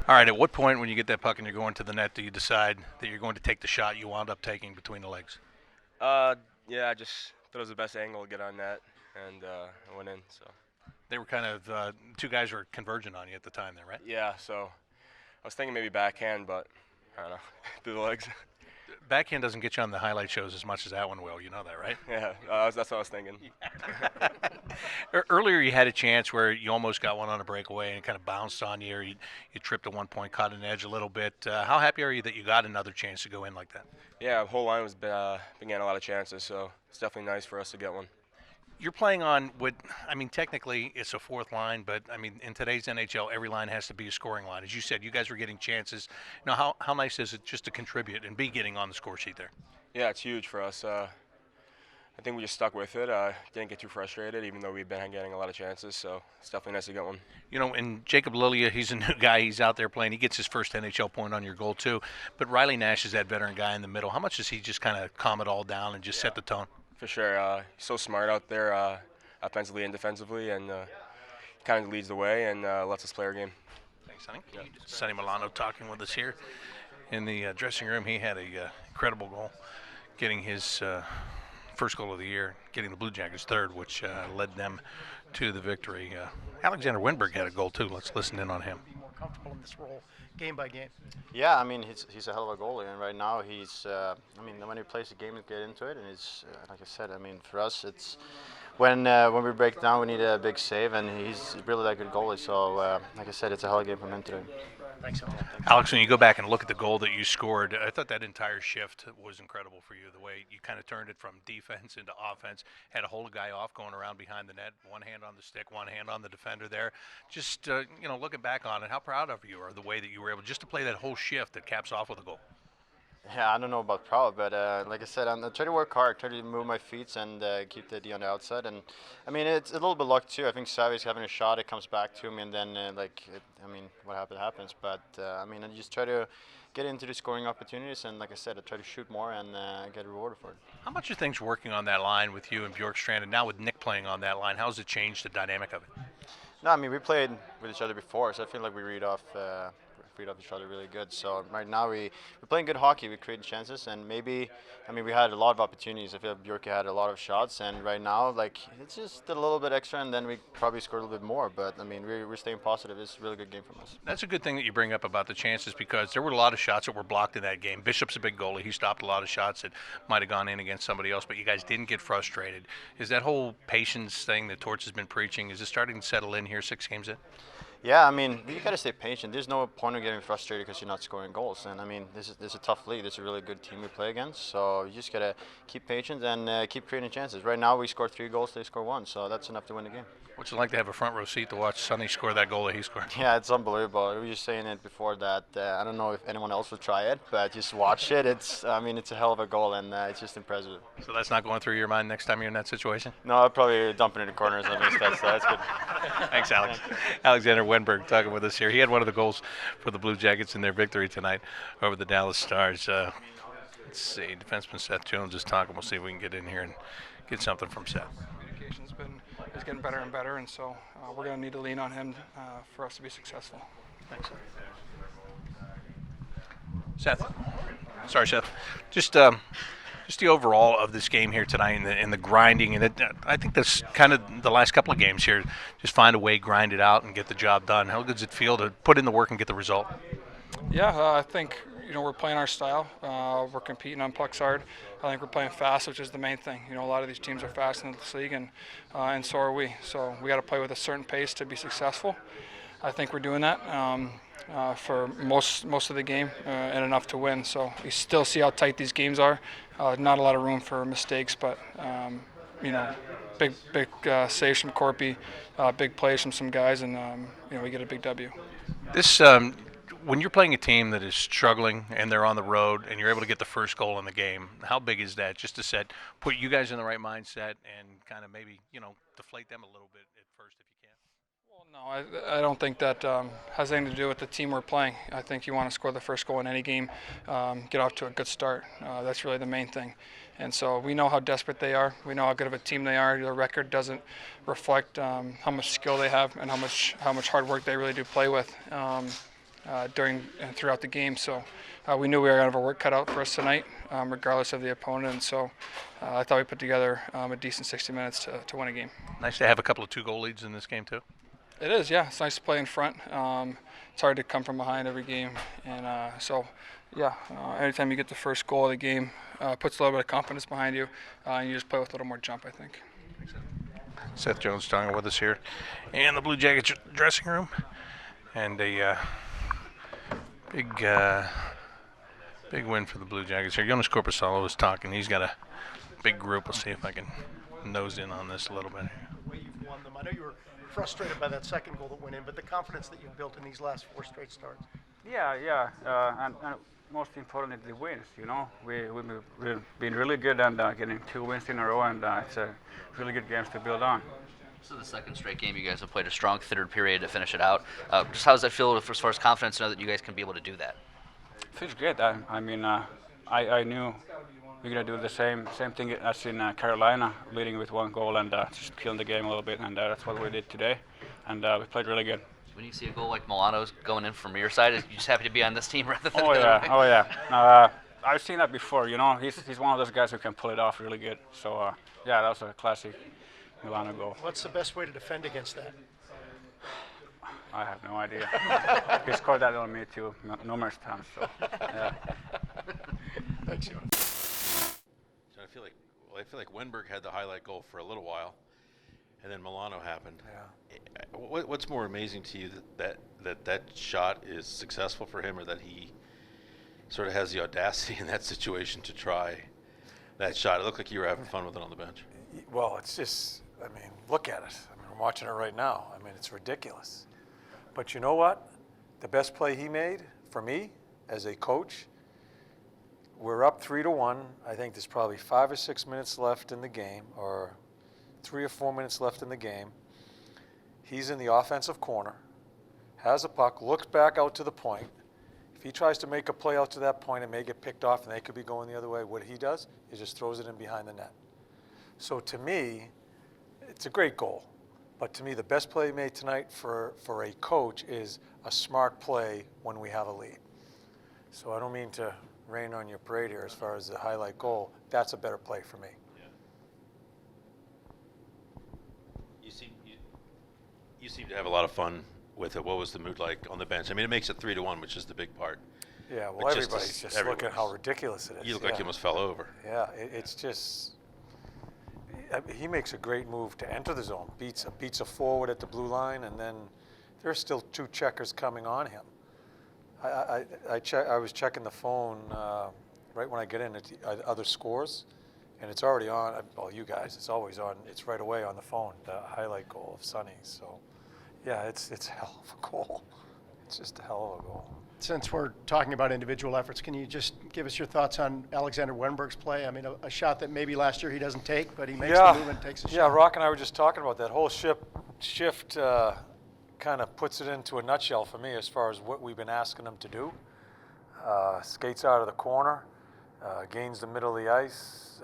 All right, at what point when you get that puck and you're going to the net do you decide that you're going to take the shot you wound up taking between the legs? Uh, yeah, I just thought it was the best angle to get on net, and I went in. So They were kind of two guys were converging on you at the time there, right? yeah, so I was thinking maybe backhand, but I don't know, through the legs. Backhand doesn't get you on the highlight shows as much as that one will. You know that, right? Yeah, that's what I was thinking. Earlier, you had a chance where you almost got one on a breakaway and it kind of bounced on you, or you tripped at one point, caught an edge a little bit. How happy are you that you got another chance to go in like that? Yeah, the whole line was been getting a lot of chances, so it's definitely nice for us to get one. You're playing on what I mean. Technically, it's a fourth line, but I mean, in today's NHL, every line has to be a scoring line. As you said, you guys were getting chances. How nice is it just to contribute and be getting on the score sheet there? Yeah, it's huge for us. I think we just stuck with it. Didn't get too frustrated, even though we've been getting a lot of chances. So it's definitely nice to get one. And Jacob Lilia, he's a new guy. He's out there playing. He gets his first NHL point on your goal too. But Riley Nash is that veteran guy in the middle. How much does he just kind of calm it all down and just set the tone? For sure. He's so smart out there, offensively and defensively, and kind of leads the way and lets us play our game. Thanks, Sonny. Yeah. Sonny Milano talking with us here in the dressing room. He had a incredible goal, getting his first goal of the year, getting the Blue Jackets third, which led them to the victory. Alexander Wennberg had a goal too. Let's listen in on him. Be more comfortable in this role, game by game. Yeah, I mean he's a hell of a goalie, and right now he's. I mean when he plays the game, he get into it, and it's like I said. I mean for us, it's when we break down, we need a big save, and he's really that good goalie. So like I said, it's a hell of a game from him today. Thanks, Alex, when you go back and look at the goal that you scored, I thought that entire shift was incredible for you. The way you kind of turned it from defense into offense, had to hold a guy off going around behind the net, one hand on the stick, one hand on the defender there. Just looking back on it, how proud of you are the way that you were able just to play that whole shift that caps off with a goal. Yeah, I don't know about proud, but like I said, I try to work hard, try to move my feet and keep the D on the outside. And I mean, it's a little bit luck too. I think Savi's having a shot, it comes back to me, and then what happens. But I mean, I just try to get into the scoring opportunities, and like I said, I try to shoot more and get rewarded for it. How much are things working on that line with you and Bjorkstrand, and now with Nick playing on that line? How's it changed the dynamic of it? No, I mean we played with each other before, so I feel like we read off each other really good. So right now we're playing good hockey. We create chances, and maybe we had a lot of opportunities. I feel like Bjorky had a lot of shots, and right now it's just a little bit extra, and then we probably scored a little bit more. But I mean we're staying positive. It's a really good game from us. That's a good thing that you bring up about the chances, because there were a lot of shots that were blocked in that game. Bishop's a big goalie. He stopped a lot of shots that might have gone in against somebody else, but you guys didn't get frustrated. Is that whole patience thing that Torts has been preaching, is it starting to settle in here 6 games in? Yeah, I mean, you got to stay patient. There's no point of getting frustrated because you're not scoring goals. And I mean, this is a tough league. This is a really good team we play against. So you just got to keep patient and keep creating chances. Right now, we scored 3 goals, they score 1. So that's enough to win the game. What's it like to have a front row seat to watch Sonny score that goal that he scored? Yeah, it's unbelievable. We were just saying it before that I don't know if anyone else would try it, but just watch it. It's a hell of a goal, and it's just impressive. So that's not going through your mind next time you're in that situation? No, I'll probably dump it in the corners. That's good. Thanks, Alex. Alexander Wennberg talking with us here. He had one of the goals for the Blue Jackets in their victory tonight over the Dallas Stars. Let's see, defenseman Seth Jones is talking. We'll see if we can get in here and get something from Seth. Communication's is getting better and better, and so we're going to need to lean on him for us to be successful. Thanks. Seth. Sorry, Seth. Just the overall of this game here tonight, and the grinding, and I think that's kind of the last couple of games here. Just find a way, grind it out, and get the job done. How good does it feel to put in the work and get the result? Yeah, I think we're playing our style. We're competing on pucks hard. I think we're playing fast, which is the main thing. A lot of these teams are fast in this league, and so are we. So we got to play with a certain pace to be successful. I think we're doing that for most of the game and enough to win. So we still see how tight these games are. Not a lot of room for mistakes, but big saves from Korpi, big plays from some guys, and we get a big W. This when you're playing a team that is struggling and they're on the road and you're able to get the first goal in the game, how big is that just to put you guys in the right mindset and kind of maybe deflate them a little bit at first if you can? Well, no, I don't think that has anything to do with the team we're playing. I think you want to score the first goal in any game, get off to a good start. That's really the main thing. And so we know how desperate they are. We know how good of a team they are. Their record doesn't reflect how much skill they have and how much hard work they really do play with. during and throughout the game. So we knew we were going to have our work cut out for us tonight, regardless of the opponent. And so I thought we put together a decent 60 minutes to win a game. Nice to have a couple of 2-goal leads in this game too. It is, yeah. It's nice to play in front. It's hard to come from behind every game, and anytime you get the first goal of the game, puts a little bit of confidence behind you, and you just play with a little more jump, I think. Seth Jones talking with us here in the Blue Jackets dressing room, and a big win for the Blue Jackets here. Joonas Korpisalo was talking. He's got a big group. We'll see if I can nose in on this a little bit. The way you've won them. I know you were frustrated by that second goal that went in, but the confidence that you've built in these last 4 straight starts. Yeah, and most importantly, the wins. You know, we've been really good and getting 2 wins in a row, and it's a really good games to build on. This is the second straight game you guys have played a strong third period to finish it out. Just how does that feel as far as confidence to know that you guys can be able to do that? Feels good. I mean, I knew we were gonna do the same thing as in Carolina, leading with 1 goal and just killing the game a little bit, and that's what we did today, and we played really good. When you see a goal like Milano's going in from your side, are you just happy to be on this team rather than Oh the yeah, other way? oh yeah. I've seen that before. You know, he's one of those guys who can pull it off really good. So yeah, that was a classic Milano goal. What's the best way to defend against that? I have no idea. He scored that on me too numerous times. So yeah. Thanks, Joonas. So I feel like Wennberg had the highlight goal for a little while, and then Milano happened. Yeah. What's more amazing to you, that shot is successful for him, or that he sort of has the audacity in that situation to try that shot? It looked like you were having fun with it on the bench. Well, it's just, I mean, look at it. I mean, I'm watching it right now. I mean, it's ridiculous. But you know what? The best play he made, for me, as a coach, we're up 3-1. I think there's probably 5 or 6 minutes left in the game, or 3 or 4 minutes left in the game. He's in the offensive corner, has a puck, looks back out to the point. If he tries to make a play out to that point, it may get picked off and they could be going the other way. What he does is just throws it in behind the net. So to me, it's a great goal. But to me, the best play made tonight for a coach is a smart play when we have a lead. So I don't mean to rain on your parade here as far as the highlight goal. That's a better play for me. You seem to have a lot of fun with it. What was the mood like on the bench? I mean, it makes it 3-1, which is the big part. Yeah, well, But everybody's just looking at how ridiculous it is. You look like you almost fell over. Yeah, it's just, he makes a great move to enter the zone, beats a forward at the blue line, and then there's still 2 checkers coming on him. I was checking the phone right when I get in at the other scores, and it's already on. Well, you guys, it's always on. It's right away on the phone, the highlight goal of Sonny. So, yeah, it's a hell of a goal. It's just a hell of a goal. Since we're talking about individual efforts, can you just give us your thoughts on Alexander Wennberg's play? I mean, a shot that maybe last year he doesn't take, but he makes the move and takes a shot. Yeah, Rock and I were just talking about that whole shift. Kind of puts it into a nutshell for me as far as what we've been asking him to do. Skates out of the corner, gains the middle of the ice.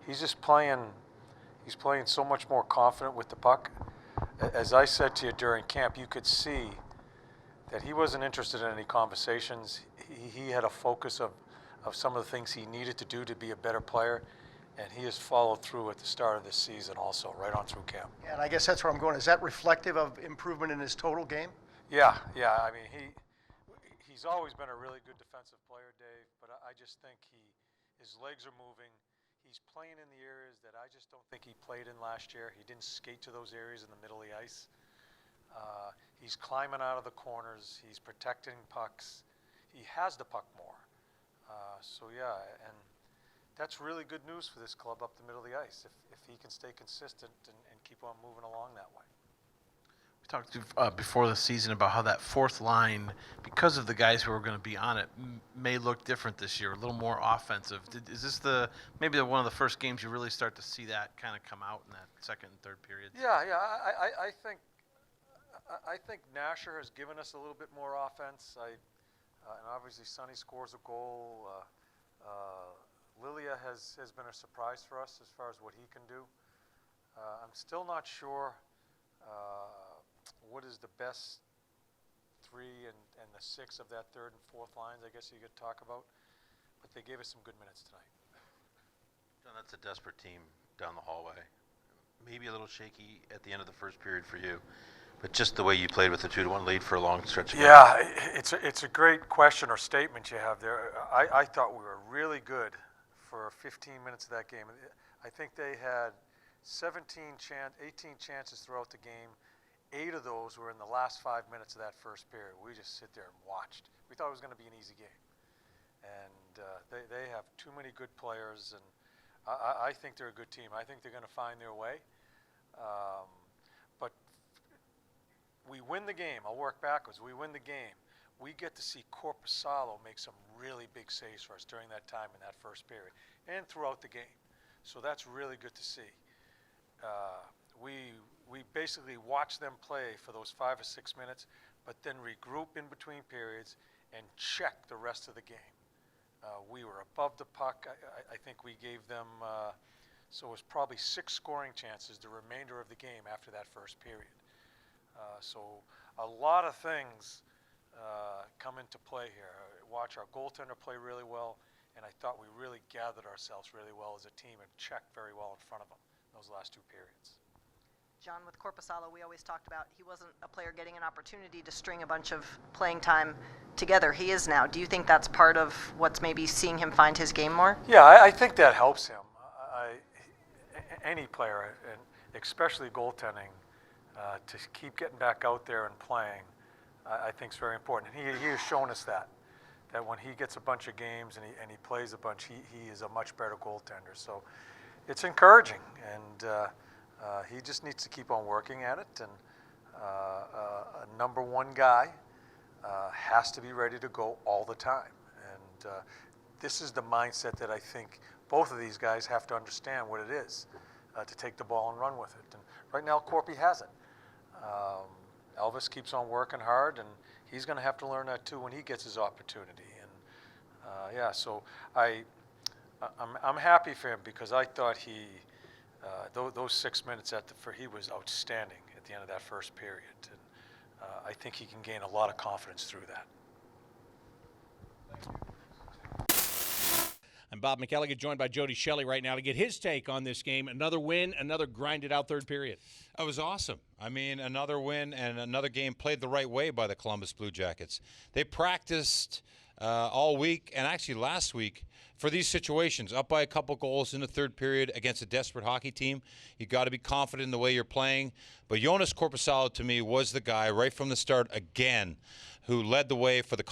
He's just playing. He's playing so much more confident with the puck. As I said to you during camp, you could see that he wasn't interested in any conversations. He had a focus of some of the things he needed to do to be a better player, and he has followed through at the start of this season also, right on through camp. Yeah, and I guess that's where I'm going. Is that reflective of improvement in his total game? Yeah. I mean, he's always been a really good defensive player, Dave, but I just think his legs are moving. He's playing in the areas that I just don't think he played in last year. He didn't skate to those areas in the middle of the ice. He's climbing out of the corners. He's protecting pucks. He has the puck more. So yeah, and that's really good news for this club up the middle of the ice if he can stay consistent and keep on moving along that way. We talked before the season about how that fourth line, because of the guys who are going to be on it, may look different this year, a little more offensive. Is this maybe one of the first games you really start to see that kind of come out in that second and third periods? Yeah. I think Nasher has given us a little bit more offense. And obviously Sonny scores a goal. Lilia has been a surprise for us as far as what he can do. I'm still not sure what is the best 3 and the 6 of that third and fourth lines, I guess you could talk about. But they gave us some good minutes tonight. John, that's a desperate team down the hallway. Maybe a little shaky at the end of the first period for you, but just the way you played with the 2-1 lead for a long stretch of Yeah, it's a great question or statement you have there. I thought we were really good for 15 minutes of that game. I think they had 18 chances throughout the game. 8 of those were in the last 5 minutes of that first period. We just sit there and watched. We thought it was going to be an easy game. And they have too many good players, and I think they're a good team. I think they're going to find their way. But we win the game. I'll work backwards. We win the game. We get to see Korpisalo make some really big saves for us during that time in that first period and throughout the game. So that's really good to see. We basically watch them play for those 5 or 6 minutes, but then regroup in between periods and check the rest of the game. We were above the puck. I think we gave them, so it was probably 6 scoring chances the remainder of the game after that first period. So a lot of things come into play here. Watch our goaltender play really well, and I thought we really gathered ourselves really well as a team and checked very well in front of them those last 2 periods. John, with Korpisalo, we always talked about he wasn't a player getting an opportunity to string a bunch of playing time together. He is now. Do you think that's part of what's maybe seeing him find his game more? Yeah, I think that helps him. Any player, and especially goaltending, to keep getting back out there and playing, I think is very important. And he has shown us that when he gets a bunch of games and he plays a bunch, he is a much better goaltender. So it's encouraging, and he just needs to keep on working at it. And a number 1 guy has to be ready to go all the time. And this is the mindset that I think both of these guys have to understand what it is to take the ball and run with it. And right now, Korpi has it. Elvis keeps on working hard, and he's going to have to learn that too when he gets his opportunity. And yeah, so I'm happy for him because I thought those 6 minutes he was outstanding at the end of that first period. And I think he can gain a lot of confidence through that. I'm Bob McElligott, joined by Jody Shelley right now to get his take on this game. Another win, another grinded out third period. It was awesome. I mean, another win and another game played the right way by the Columbus Blue Jackets. They practiced all week and actually last week for these situations. Up by a couple goals in the third period against a desperate hockey team. You got to be confident in the way you're playing. But Joonas Korpisalo, to me, was the guy right from the start again who led the way for the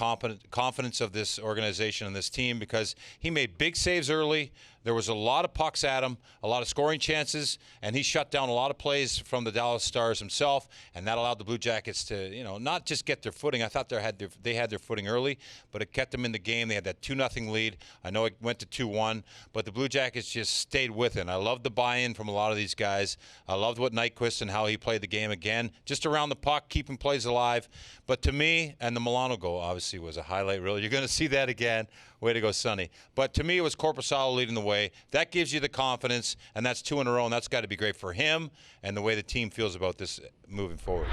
confidence of this organization and this team because he made big saves early. There was a lot of pucks at him, a lot of scoring chances, and he shut down a lot of plays from the Dallas Stars himself, and that allowed the Blue Jackets to, not just get their footing. I thought they had their footing early, but it kept them in the game. They had that 2-0 lead. I know it went to 2-1, but the Blue Jackets just stayed with it. And I loved the buy-in from a lot of these guys. I loved what Nyquist and how he played the game again, just around the puck, keeping plays alive. But to me, and the Milano goal obviously was a highlight reel. You're going to see that again. Way to go, Sonny. But to me, it was Korpisalo leading the way. That gives you the confidence, and that's 2 in a row, and that's got to be great for him and the way the team feels about this moving forward.